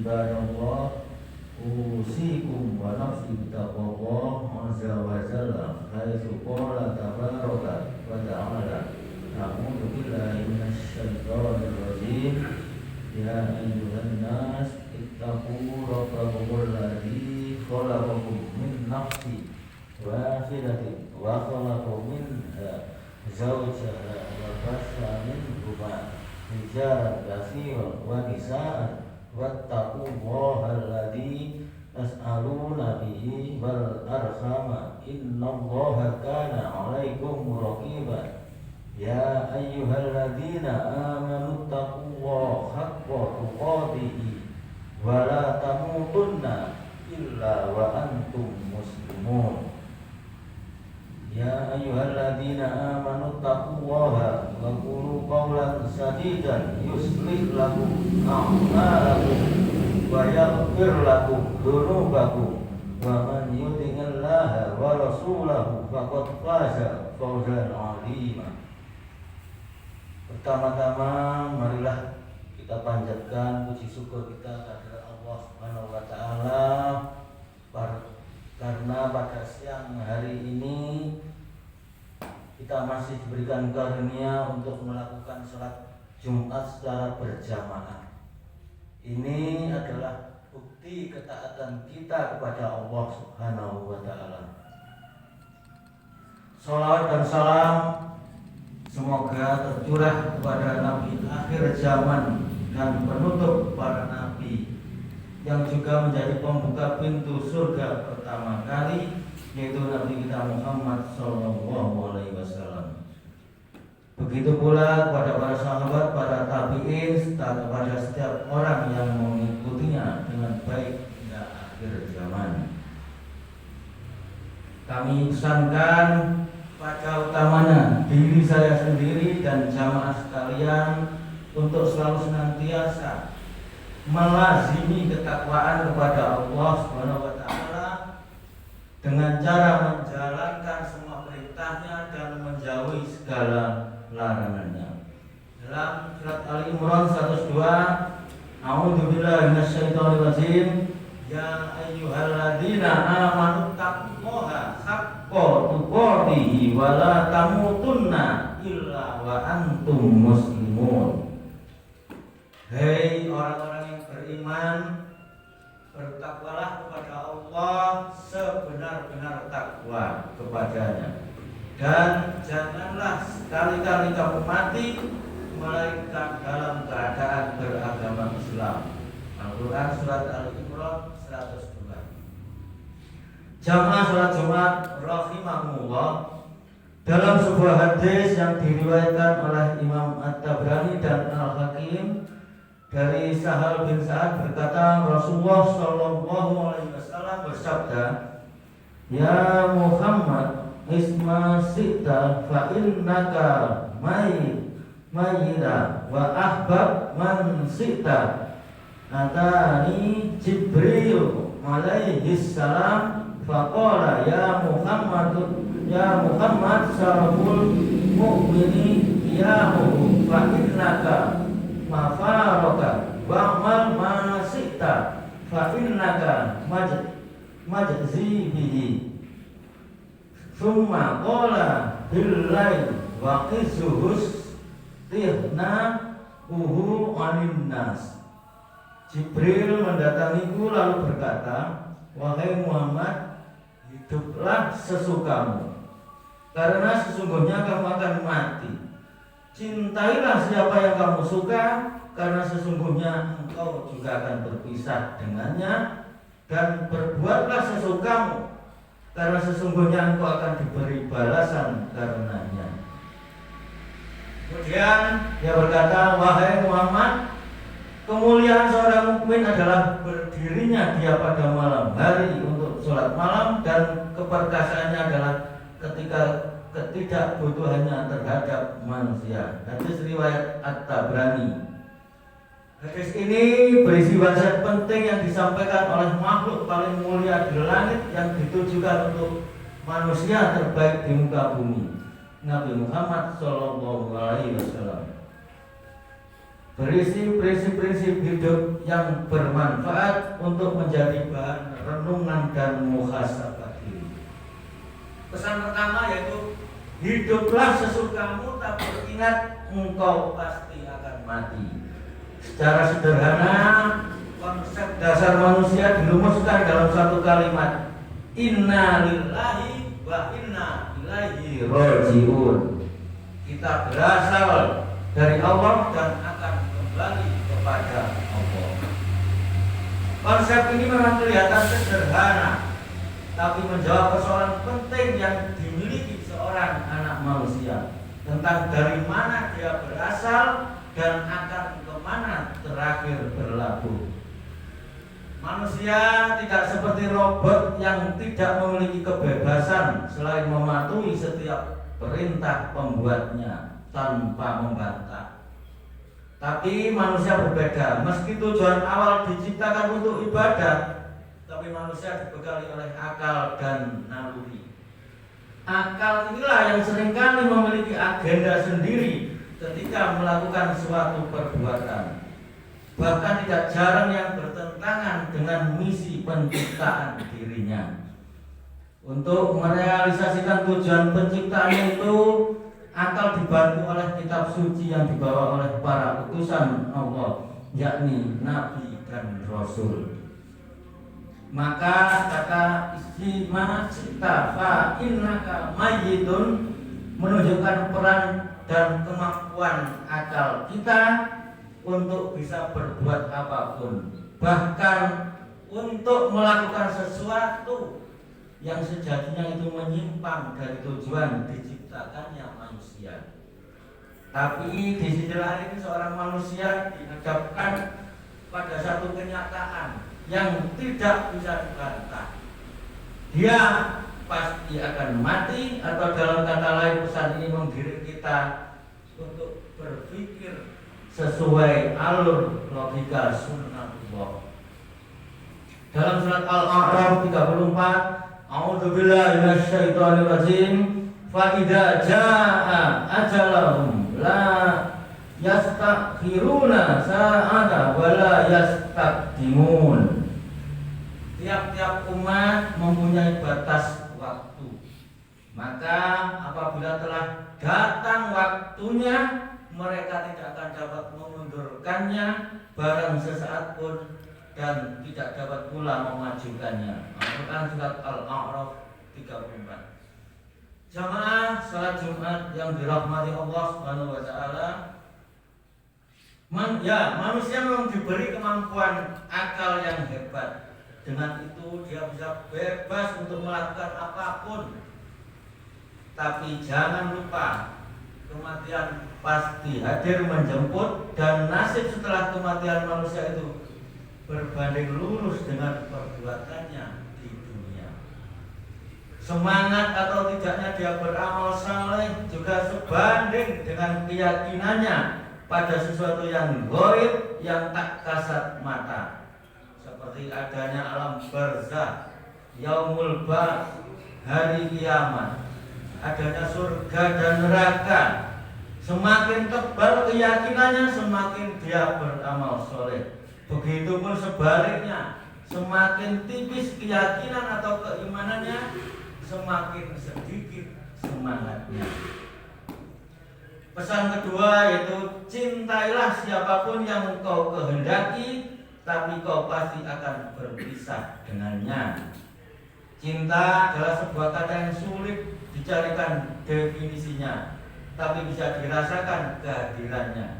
Ibadallah, usikum wa nafsi bittaqwallah azza wa jalla haitsu qala tabaraka wa ta'ala a'udzu billahi minasy syaithanir rajim ya ayyuhan nas ittaqu rabbakumul ladzi khalaqakum min nafsin wahidatin wa khalaqa minha zawjaha wa bassa minhuma rijalan katsiran wa nisaa'an wattaqullaha alladzi tas'aluna bihi wal arhama innallaha kana 'alaikum raqiba ya ayyuhalladzina amanu taqullaha haqqa tuqatih wa la tamutunna illa wa antum muslimun ya ayyuhalladzina amanu taqullaha wa qulu qawlan sadidan yuslih lakum a'malakum wa yaghfir lakum dzunubakum wa man yuti'illaha wa rasulahu faqad faza fawzan 'azima. Pertama-tama marilah kita panjatkan puji syukur kita kepada Allah Subhanahu wa taala karena pada siang hari ini kita masih diberikan karunia untuk melakukan sholat Jumat secara berjamaah. Ini adalah bukti ketaatan kita kepada Allah Subhanahu wa taala. Shalawat dan salam semoga tercurah kepada Nabi akhir zaman dan penutup para nabi yang juga menjadi pembuka pintu surga pertama kali, yaitu Nabi kita Muhammad SAW. Begitu pula kepada para sahabat, para tabi'in, serta kepada setiap orang yang mengikutinya dengan baik hingga akhir zaman. Kami pesankan pada utamanya diri saya sendiri dan jamaah sekalian untuk selalu senantiasa melazimi ketakwaan kepada Allah Subhanahu wa taala dengan cara menjalankan semua perintahnya dan menjauhi segala larangannya. Dalam surat Al-Imran 102, A'udzubillahi minasyaitonir rajim, ya ayyuhalladzina amanu taqullaha haqqa tuqatih wa la tamutunna illa wa antum muslimun. Hei orang-orang yang beriman, bertakwalah kepada Allah sebenar-benar takwa kepadanya, dan janganlah sekali-kali kamu mati melainkan dalam keadaan beragama Islam. Al-Quran surat Al-Imran 102. Jamaah sholat Jumat rahimahumullah, dalam sebuah hadis yang diriwayatkan oleh Imam At-Tabrani dan Al-Hakim dari Sahal bin Sa'ad berkata, Rasulullah Shallallahu Alaihi Wasallam bersabda, ya Muhammad, isma sita fa innaka mayyita wa ahbab man sita. Atani Jibril alaihi salam faqala ya Muhammad saraful mu'mini iyahu fa innaka mafaraka wa'mal ma sita fa innaka majzi bihi. Summa qala billahi wa qisuhus tihna uhu anin nas. Jibril mendatangiku lalu berkata, wahai Muhammad, hiduplah sesukamu, karena sesungguhnya kamu akan mati. Cintailah siapa yang kamu suka, karena sesungguhnya engkau juga akan berpisah dengannya. Dan berbuatlah sesukamu, karena sesungguhnya engkau akan diberi balasan karenanya. Kemudian dia berkata, perlunya dia pada malam hari untuk sholat malam, dan keperkasaannya adalah ketika ketidakbutuhannya terhadap manusia. Hadis riwayat At-Tabrani. Hadis ini berisi wasiat penting yang disampaikan oleh makhluk paling mulia di langit yang ditujukan untuk manusia terbaik di muka bumi, Nabi Muhammad SAW. Berisi prinsip-prinsip hidup yang bermanfaat untuk menjadi bahan renungan dan muhasabah diri. Pesan pertama yaitu hiduplah sesukamu, tapi ingat engkau pasti akan mati. Secara sederhana, konsep dasar manusia dirumuskan dalam satu kalimat: inna lillahi wa inna ilaihi raji'un. Kita berasal dari Allah dan akan kembali kepada Allah. Konsep ini memang kelihatan sederhana, tapi menjawab persoalan penting yang dimiliki seorang anak manusia, tentang dari mana dia berasal dan akan kemana terakhir berlabuh. Manusia tidak seperti robot yang tidak memiliki kebebasan selain mematuhi setiap perintah pembuatnya tanpa membantah. Tapi manusia berbeda. Meski tujuan awal diciptakan untuk ibadah, tapi manusia dibekali oleh akal dan naluri. Akal inilah yang seringkali memiliki agenda sendiri ketika melakukan suatu perbuatan. Bahkan tidak jarang yang bertentangan dengan misi penciptaan dirinya. Untuk merealisasikan tujuan penciptaan itu, akal dibantu oleh kitab suci yang dibawa oleh para utusan Allah, yakni Nabi dan Rasul. Maka kata istimah cita fa innaka mayyitun menunjukkan peran dan kemampuan akal kita untuk bisa berbuat apapun, bahkan untuk melakukan sesuatu yang sejatinya itu menyimpang dari tujuan diciptakannya manusia. Tapi di sisi lain seorang manusia dihadapkan pada satu kenyataan yang tidak bisa dibantah. Dia pasti akan mati, atau dalam kata lain pesan ini menggiring kita untuk berpikir sesuai alur logika sunnatullah. Dalam surat Al-A'raf 34, A'udzubillahi minasyaitonirrajim, fa idza jaa ajalahum la yastakhiruna sa'ata wa la yastaqdimun. Tiap-tiap umat mempunyai batas waktu. Maka apabila telah datang waktunya, mereka tidak akan dapat mengundurkannya barang sesaat pun, dan tidak dapat pula memajukannya. Al-Quran surat Al-A'raf 34. Jamaah salat Jumat yang dirahmati Allah Subhanahu wa taala, manusia memang diberi kemampuan akal yang hebat. Dengan itu dia bisa bebas untuk melakukan apapun. Tapi jangan lupa, kematian pasti hadir menjemput, dan nasib setelah kematian manusia itu berbanding lurus dengan perbuatannya di dunia. Semangat atau tidaknya dia beramal saleh juga sebanding dengan keyakinannya pada sesuatu yang gaib, yang tak kasat mata, seperti adanya alam barzah, yaumul ba'ts, hari kiamat, adanya surga dan neraka. Semakin tebal keyakinannya, semakin dia beramal soleh. Begitupun sebaliknya, semakin tipis keyakinan atau keimanannya, semakin sedikit semangatnya. Pesan kedua yaitu cintailah siapapun yang engkau kehendaki, tapi kau pasti akan berpisah dengannya. Cinta adalah sebuah kata yang sulit dicarikan definisinya, tapi bisa dirasakan kehadirannya.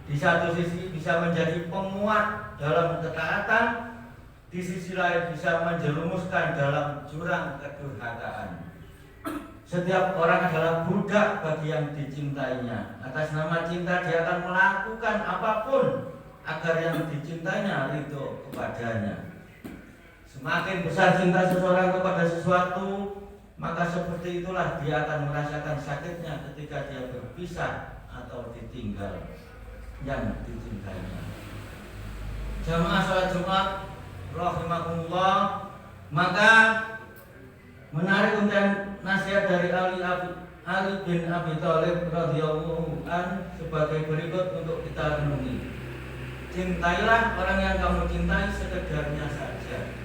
Di satu sisi bisa menjadi penguat dalam ketaatan, di sisi lain bisa menjerumuskan dalam jurang kedurhakaan. Setiap orang adalah budak bagi yang dicintainya. Atas nama cinta dia akan melakukan apapun agar yang dicintainya ridho kepadanya. Semakin besar cinta seseorang kepada sesuatu, maka seperti itulah dia akan merasakan sakitnya ketika dia berpisah atau ditinggal yang dicintainya. Jamaah salat Jumat rahimakumullah, maka menarik untayan nasihat dari Ali bin Abi Thalib radhiyallahu an sebagai berikut untuk kita renungi. Cintailah orang yang kamu cintai sekedarnya saja.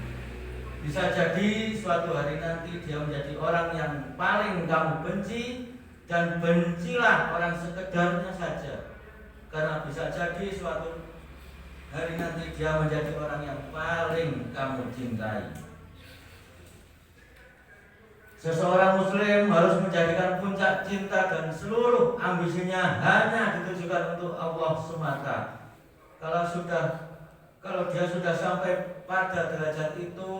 Bisa jadi suatu hari nanti dia menjadi orang yang paling kamu benci, dan bencilah orang sekedarnya saja. Karena bisa jadi suatu hari nanti dia menjadi orang yang paling kamu cintai. Seseorang muslim harus menjadikan puncak cinta dan seluruh ambisinya hanya ditujukan untuk Allah semata. Kalau dia sudah sampai pada derajat itu,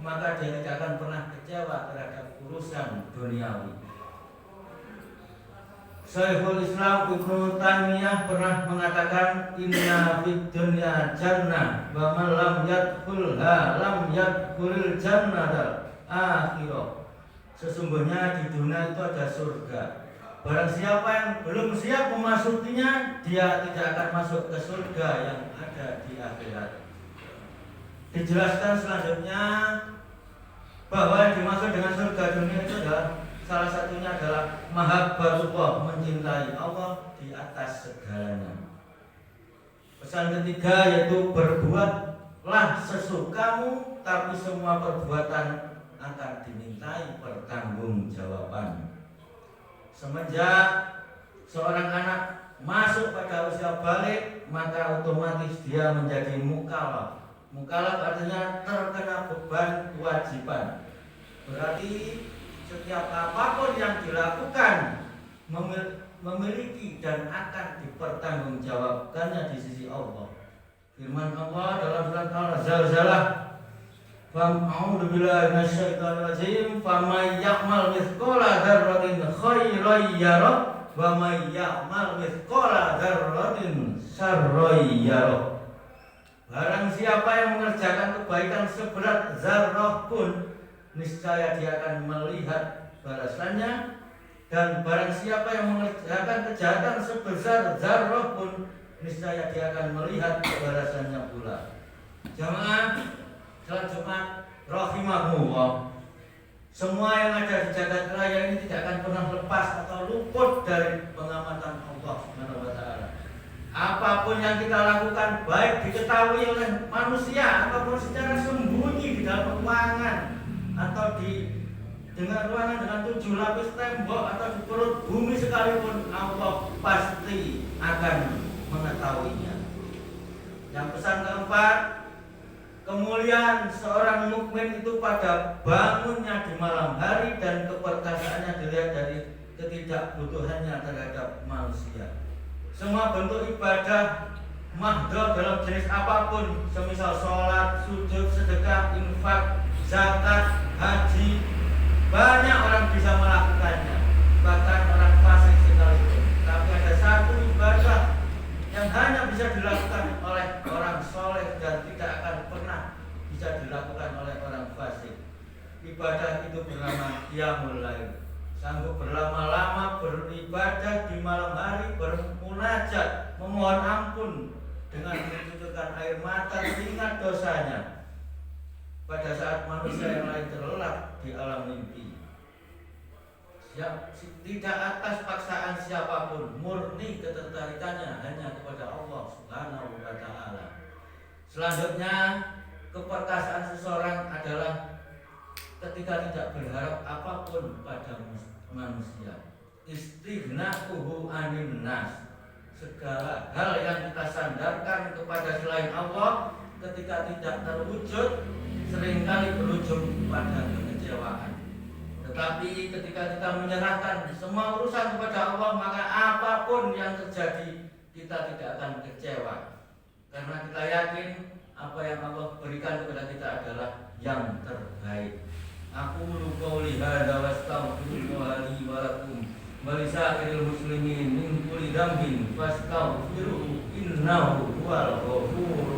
maka dia tidak akan pernah kecewa terhadap urusan duniawi. Syekhul Islam Ibnu Taimiyah pernah mengatakan, inna fid dunya jannah wa man lam yadkhulha lam yadkhulil jannatal akhirah. Sesungguhnya di dunia itu ada surga. Barang siapa yang belum siap memasukinya, dia tidak akan masuk ke surga yang ada di akhirat. Dijelaskan selanjutnya bahwa yang dimaksud dengan surga dunia itu adalah salah satunya adalah mahabbatullah, mencintai Allah di atas segalanya. Pesan ketiga yaitu berbuatlah sesukamu, tapi semua perbuatan akan dimintai pertanggungjawaban. Semenjak seorang anak masuk pada usia balik, maka otomatis dia menjadi mukallaf. Mukallaf artinya terkena beban kewajiban. Berarti setiap apapun yang dilakukan memiliki dan akan dipertanggungjawabkannya di sisi Allah. Firman Allah dalam surat Al-Zalzalah, A'udzu billahi minasyaitonir rajim. Faman ya'mal mithqala dzarratin khairan yarah wa may ya'mal mithqala dzarratin syarran yarah. Barang siapa yang mengerjakan kebaikan seberat zarrah pun, niscaya dia akan melihat balasannya, dan barang siapa yang mengerjakan kejahatan sebesar zarrah pun, niscaya dia akan melihat balasannya pula. Jamaah salat Jumat rahimahumullah, semua yang ada di jagat raya ini tidak akan pernah lepas atau luput dari pengamatan Allah Subhanahu wa taala. Apapun yang kita lakukan, baik diketahui oleh manusia ataupun secara sembunyi di dalam ruangan, atau dengan ruangan dengan 7 lapis tembok, atau di perut bumi sekalipun, Allah pasti akan mengetahuinya. Yang pesan keempat, kemuliaan seorang mukmin itu pada bangunnya di malam hari, dan keperkasaannya dilihat dari ketidakbutuhannya terhadap manusia. Semua bentuk ibadah mahdoh dalam jenis apapun, semisal sholat, sujud, sedekah, infak, zakat, haji, banyak orang bisa melakukannya, bahkan orang fasik sekalipun. Tapi ada satu ibadah yang hanya bisa dilakukan oleh orang soleh dan tidak akan pernah bisa dilakukan oleh orang fasik. Ibadah itu bernama qiyamul lail. Sanggup berlama-lama beribadah di malam hari, bermunajat, memohon ampun dengan mencucurkan air mata teringat dosanya pada saat manusia yang lain terlelap di alam mimpi. Tidak atas paksaan siapapun, murni ketertarikannya hanya kepada Allah Subhanahu wa taala. Selanjutnya, keperkasaan seseorang adalah ketika tidak berharap apapun pada manusia. Istighna'uhu 'anil nas. Segala hal yang kita sandarkan kepada selain Allah ketika tidak terwujud, seringkali berujung pada kekecewaan. Tetapi ketika kita menyerahkan semua urusan kepada Allah, maka apapun yang terjadi kita tidak akan kecewa, karena kita yakin apa yang Allah berikan kepada kita adalah yang terbaik. Aku qouli hadza wa astaghfirullah li wa lakum wa lisa'iril muslimin min kulli dhanbin fastaghfiruhu innahu huwal ghafurur